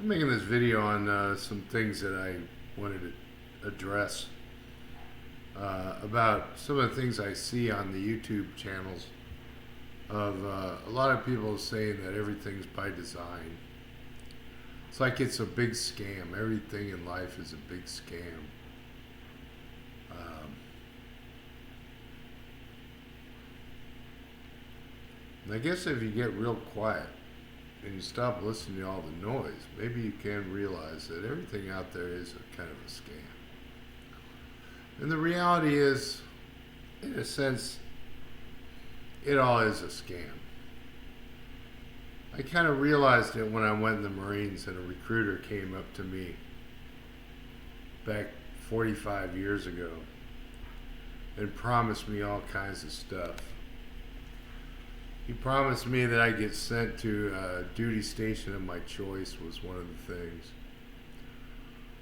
I'm making this video on some things that I wanted to address about some of the things I see on the YouTube channels of a lot of people saying that everything's by design. It's like it's a big scam. Everything in life is a big scam. Um, and I guess if you get real quiet and you stop listening to all the noise, maybe you can realize that everything out there is a kind of a scam. And the reality is, in a sense, it all is a scam. I kind of realized it when I went in the Marines and a recruiter came up to me back 45 years ago and promised me all kinds of stuff. He promised me that I'd get sent to a duty station of my choice was one of the things,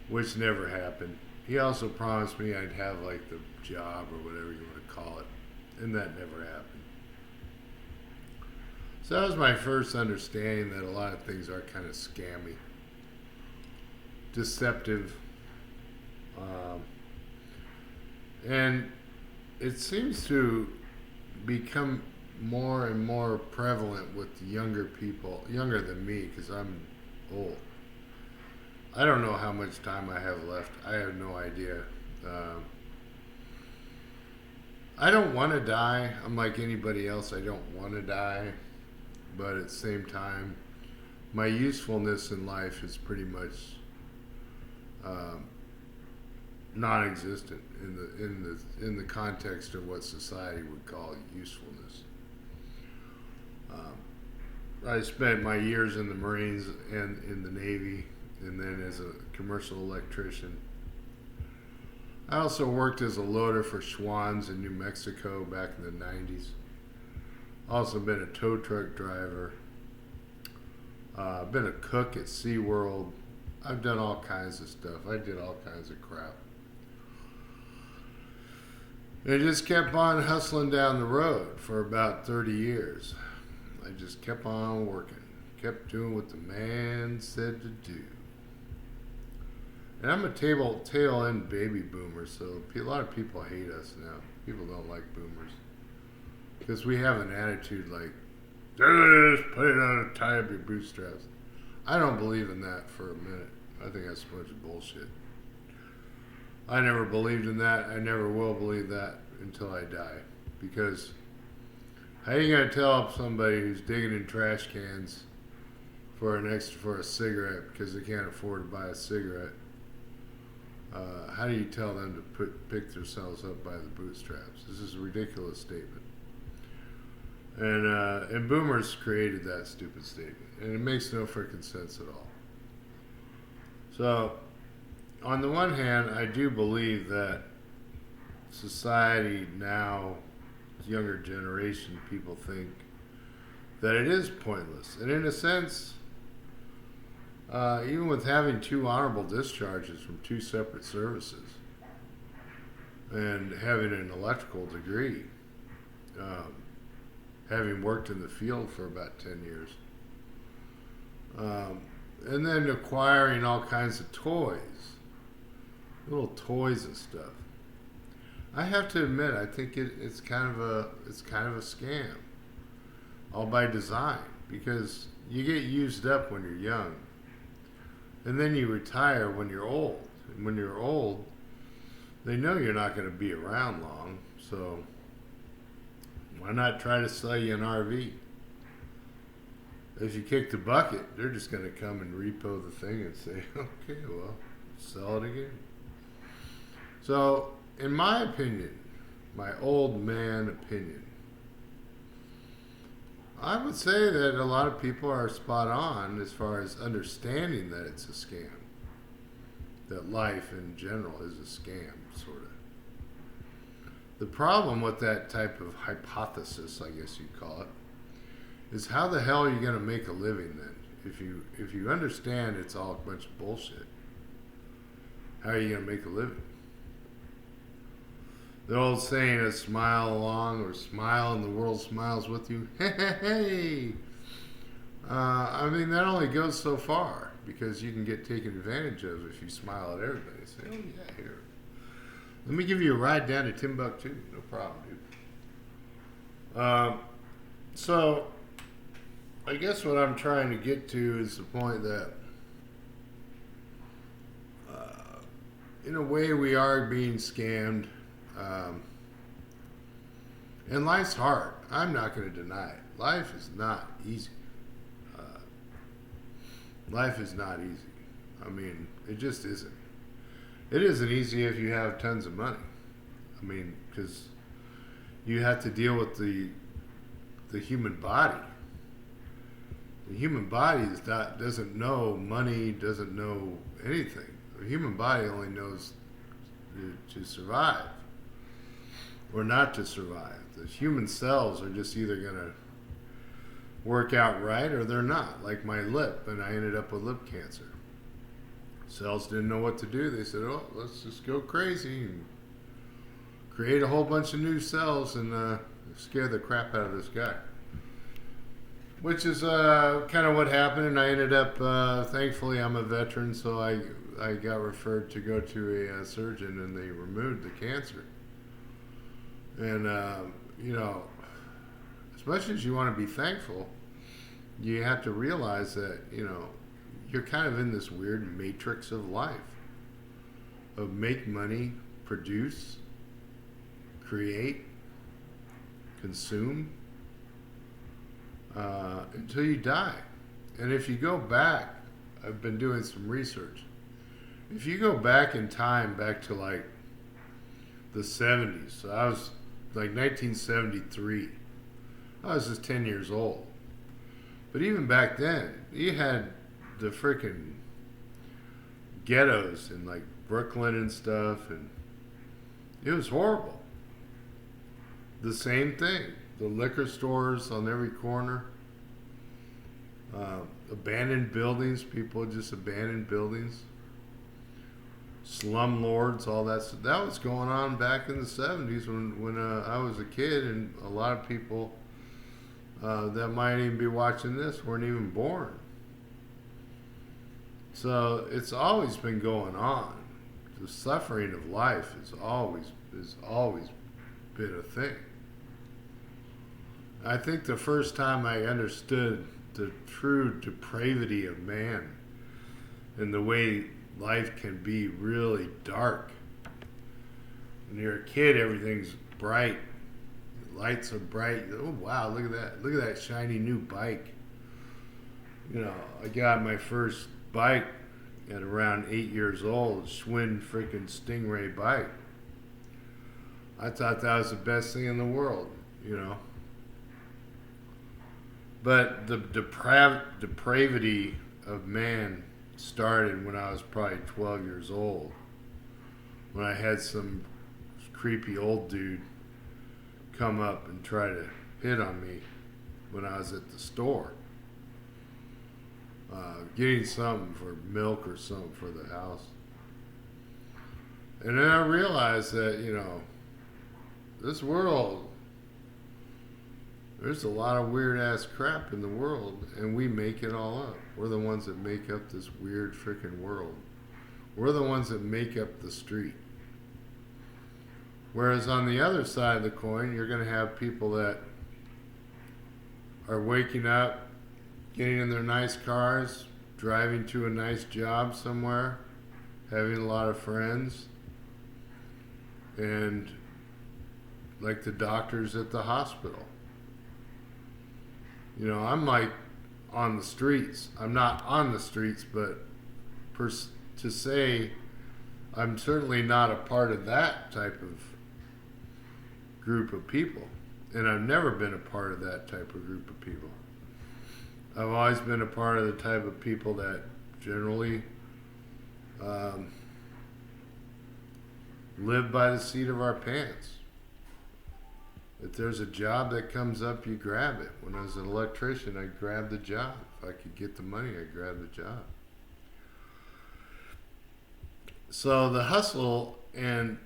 which never happened. He also promised me I'd have like the job or whatever you want to call it, and that never happened. So that was my first understanding that a lot of things are kind of scammy, deceptive, and it seems to become more and more prevalent with younger people, younger than me, because I'm old. I don't know how much time I have left. I have no idea. I don't want to die. I'm like anybody else. I don't want to die. But at the same time, my usefulness in life is pretty much non-existent in the context of what society would call usefulness. I spent my years in the Marines and in the Navy, and then as a commercial electrician. I also worked as a loader for Schwann's in New Mexico back in the 90s. Also been a tow truck driver. Been a cook at SeaWorld. I've done all kinds of stuff. I did all kinds of crap. And I just kept on hustling down the road for about 30 years. I just kept on working. Kept doing what the man said to do. And I'm a tail end baby boomer, so a lot of people hate us now. People don't like boomers. Because we have an attitude like, just put it on a tie up your bootstraps. I don't believe in that for a minute. I think that's a bunch of bullshit. I never believed in that. I never will believe that until I die. Because how are you going to tell somebody who's digging in trash cans for a cigarette because they can't afford to buy a cigarette? How do you tell them to pick themselves up by the bootstraps? This is a ridiculous statement. And boomers created that stupid statement. And it makes no freaking sense at all. So, on the one hand, I do believe that society now, younger generation, people think that it is pointless. And in a sense, even with having 2 honorable discharges from 2 separate services and having an electrical degree, having worked in the field for about 10 years, and then acquiring all kinds of toys, little toys and stuff. I have to admit, I think it's kind of a scam, all by design, because you get used up when you're young, and then you retire when you're old. And when you're old, they know you're not going to be around long, so why not try to sell you an RV? If you kick the bucket, they're just going to come and repo the thing and say, okay, well, sell it again. So, in my opinion, my old man opinion, I would say that a lot of people are spot on as far as understanding that it's a scam. That life in general is a scam, sort of. The problem with that type of hypothesis, I guess you'd call it, is how the hell are you going to make a living then? If you understand it's all a bunch of bullshit, how are you going to make a living? The old saying is smile along or smile and the world smiles with you. Hey, hey, hey. I mean, that only goes so far because you can get taken advantage of if you smile at everybody. Say, oh yeah, here. Let me give you a ride down to Timbuktu. No problem, dude. So, I guess what I'm trying to get to is the point that, in a way, we are being scammed. And life's hard. I'm not going to deny it. Life is not easy. Life is not easy. I mean, it just isn't. It isn't easy if you have tons of money. I mean, because you have to deal with the human body. The human body doesn't know money, doesn't know anything. The human body only knows to survive or not to survive. The human cells are just either going to work out right or they're not. Like my lip, and I ended up with lip cancer. Cells didn't know what to do. They said, oh, let's just go crazy and create a whole bunch of new cells and scare the crap out of this guy. Which is kind of what happened, and I ended up, thankfully I'm a veteran, so I got referred to go to a surgeon, and they removed the cancer. And, you know, as much as you want to be thankful, you have to realize that, you know, you're kind of in this weird matrix of life. Of make money, produce, create, consume, until you die. And if you go back, I've been doing some research. If you go back in time, back to like the 70s, so I was like 1973, I was just 10 years old. But even back then, you had the freaking ghettos in like Brooklyn and stuff, and it was horrible. The same thing. The liquor stores on every corner, abandoned buildings, people just abandoned buildings, slum lords, all that stuff. That was going on back in the 70s when I was a kid, and a lot of people that might even be watching this weren't even born. So it's always been going on. The suffering of life has always been a thing. I think the first time I understood the true depravity of man and the way life can be really dark. When you're a kid, everything's bright. The lights are bright. Oh wow, look at that. Look at that shiny new bike. You know, I got my first bike at around 8 years old, Schwinn freaking Stingray bike. I thought that was the best thing in the world, you know. But the depravity of man started when I was probably 12 years old, when I had some creepy old dude come up and try to hit on me when I was at the store, getting something for milk or something for the house. And then I realized that, you know, this world, there's a lot of weird ass crap in the world, and we make it all up. We're the ones that make up this weird freaking world. We're the ones that make up the street. Whereas on the other side of the coin, you're going to have people that are waking up, getting in their nice cars, driving to a nice job somewhere, having a lot of friends, and like the doctors at the hospital. You know, I'm like on the streets. I'm not on the streets, but to say I'm certainly not a part of that type of group of people. And I've never been a part of that type of group of people. I've always been a part of the type of people that generally live by the seat of our pants. If there's a job that comes up, you grab it. When I was an electrician, I grabbed the job. If I could get the money, I grabbed the job. So the hustle and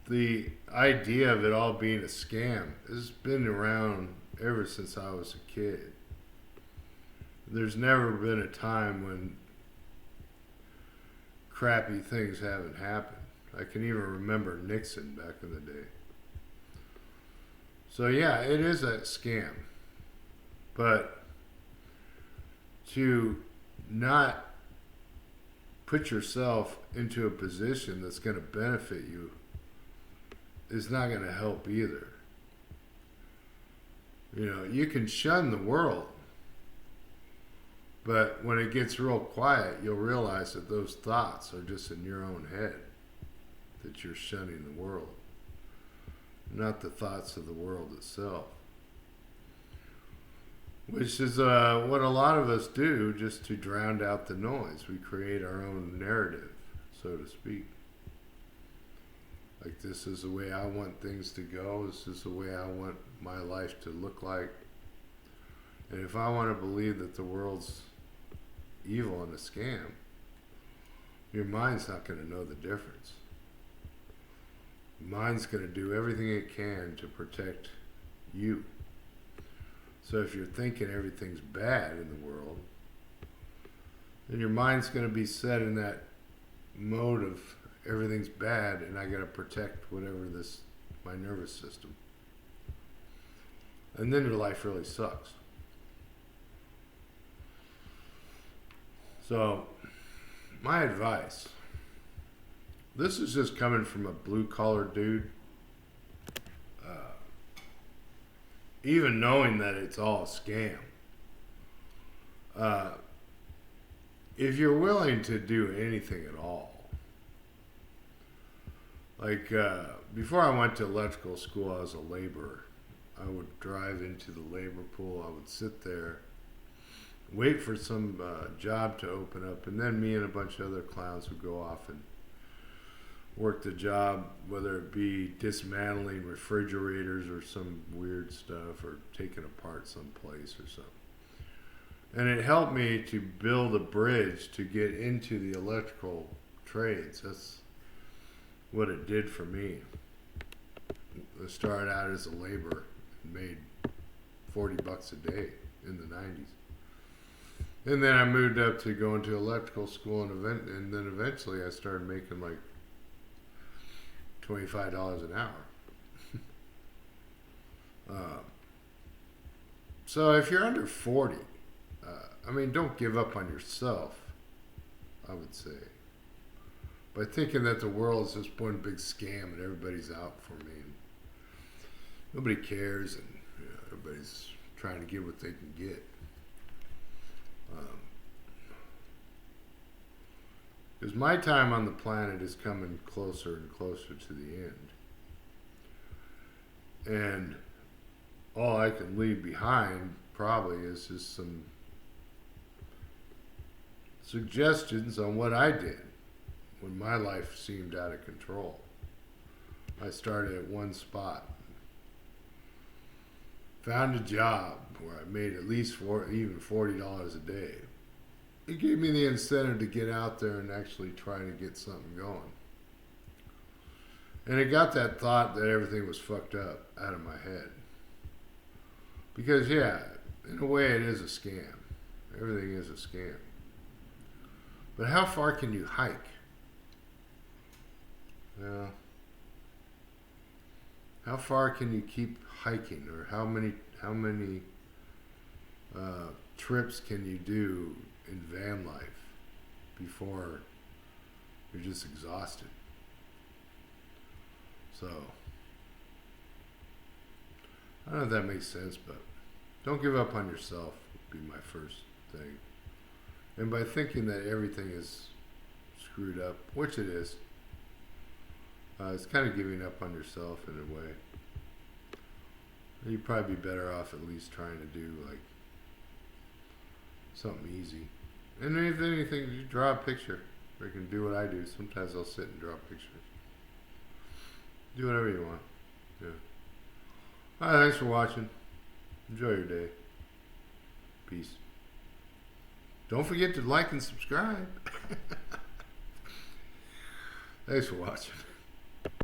the idea of it all being a scam has been around ever since I was a kid. There's never been a time when crappy things haven't happened. I can even remember Nixon back in the day. So yeah, it is a scam. But to not put yourself into a position that's going to benefit you is not going to help either. You know, you can shun the world, but when it gets real quiet, you'll realize that those thoughts are just in your own head, that you're shunning the world, not the thoughts of the world itself. Which is what a lot of us do just to drown out the noise. We create our own narrative, so to speak. Like, this is the way I want things to go. This is the way I want my life to look like. And if I want to believe that the world's evil and a scam, your mind's not going to know the difference. Your mind's going to do everything it can to protect you. So if you're thinking everything's bad in the world, then your mind's going to be set in that mode of everything's bad and I got to protect whatever my nervous system. And then your life really sucks. So, my advice, this is just coming from a blue-collar dude. Even knowing that it's all a scam. If you're willing to do anything at all, like before I went to electrical school, I was a laborer. I would drive into the labor pool. I would sit there, wait for some job to open up, and then me and a bunch of other clowns would go off and work the job, whether it be dismantling refrigerators or some weird stuff, or taking apart some place or something. And it helped me to build a bridge to get into the electrical trades. That's what it did for me. I started out as a laborer and made $40 a day in the 90s. And then I moved up to going to electrical school, and then eventually I started making like $25 an hour. So if you're under 40, I mean, don't give up on yourself, I would say, by thinking that the world is just one big scam and everybody's out for me. And nobody cares, and everybody's trying to get what they can get. Because my time on the planet is coming closer and closer to the end. And all I can leave behind probably is just some suggestions on what I did when my life seemed out of control. I started at one spot, found a job where I made at least even $40 a day. It gave me the incentive to get out there and actually try to get something going. And it got that thought that everything was fucked up out of my head. Because yeah, in a way it is a scam. Everything is a scam. But how far can you hike? How far can you keep hiking, or how many trips can you do in van life before you're just exhausted? So I don't know if that makes sense, but don't give up on yourself would be my first thing. And by thinking that everything is screwed up, which it is, it's kind of giving up on yourself in a way. You'd probably be better off at least trying to do like something easy. And if anything, you draw a picture. Or you can do what I do. Sometimes I'll sit and draw pictures. Do whatever you want. Yeah. Alright, thanks for watching. Enjoy your day. Peace. Don't forget to like and subscribe. Thanks for watching.